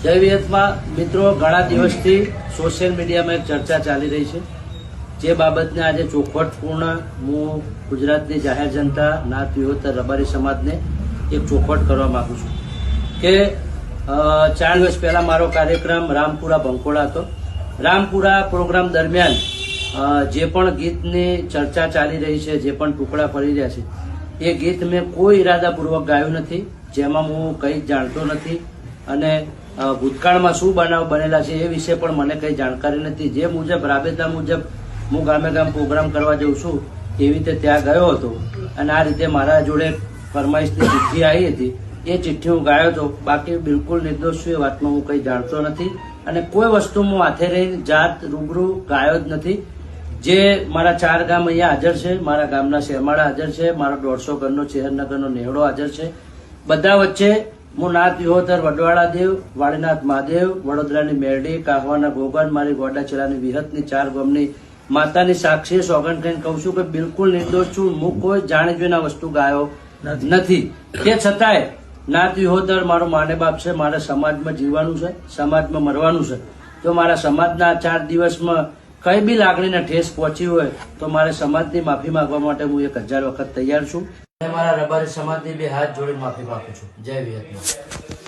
જય વિહતમાં મિત્રો, ઘણા દિવસથી સોશિયલ મીડિયામાં એક ચર્ચા ચાલી રહી છે, જે બાબતને આજે ચોખવટપૂર્ણ હું ગુજરાતની જાહેર જનતા, નાત વિહોતર રબારી સમાજને એક ચોખવટ કરવા માંગુ છું કે 4 દિવસ પહેલા મારો કાર્યક્રમ રામપુરા બંકોળા હતો. રામપુરા પ્રોગ્રામ દરમિયાન જે પણ ગીતની ચર્ચા ચાલી રહી છે, જે પણ ટુકડા પડી રહ્યા છે, એ ગીત મેં કોઈ ઈરાદાપૂર્વક ગાયું નથી, જેમાં હું કંઈ જાણતો નથી અને ભૂતકાળમાં શું બનાવ બનેલા છે એ વિશે પણ મને કંઈ જાણકારી નથી. જે મુજબ રાબેતા મુજબ હું ગામે ગામ પ્રોગ્રામ કરવા જઉં છું એવી રીતે ત્યાં ગયો હતો અને આ રીતે મારા જોડે ફરમાઈશની ચિઠ્ઠી આવી હતી, એ ચિઠ્ઠી હું ગાયો હતો. બાકી બિલકુલ નિર્દોષ છું, એ વાતમાં હું કંઈ જાણતો નથી અને કોઈ વસ્તુ હું હાથે રહીને જાત રૂબરૂ ગાયો જ નથી. જે મારા 4 ગામ અહીંયા હાજર છે, મારા ગામના શેમાળા હાજર છે, મારો 150 ઘરનો ચેહરનગરનો નેહડો હાજર છે. બધા વચ્ચે હું નાત વિહોતર વડવાળા દેવ, વાળીનાથ મહાદેવ, વડોદરાની મેરડી, કાહવાના ગોગન, મારી ગોડાચેરાની વિહતની 4 ગામની માતાની સાક્ષી સોગંદ કરીને કહું છું કે બિલકુલ નિર્દોષ છું. હું કોઈ જાણી જોઈને આ વસ્તુ ગાયો નથી. તે છતાંય નાત વિહોતર મારો માને બાપ છે, મારા સમાજમાં જીવવાનું છે, સમાજમાં મરવાનું છે. જો મારા સમાજના 4 દિવસમાં કઈ બી લાગણીને ઠેસ પહોંચી હોય તો મારે સમાજની માફી માંગવા માટે હું 1000 વખત તૈયાર છું. મારા રબારી સમાજની 2 હાથ જોડીને માફી માંગુ છું. જય વિહત.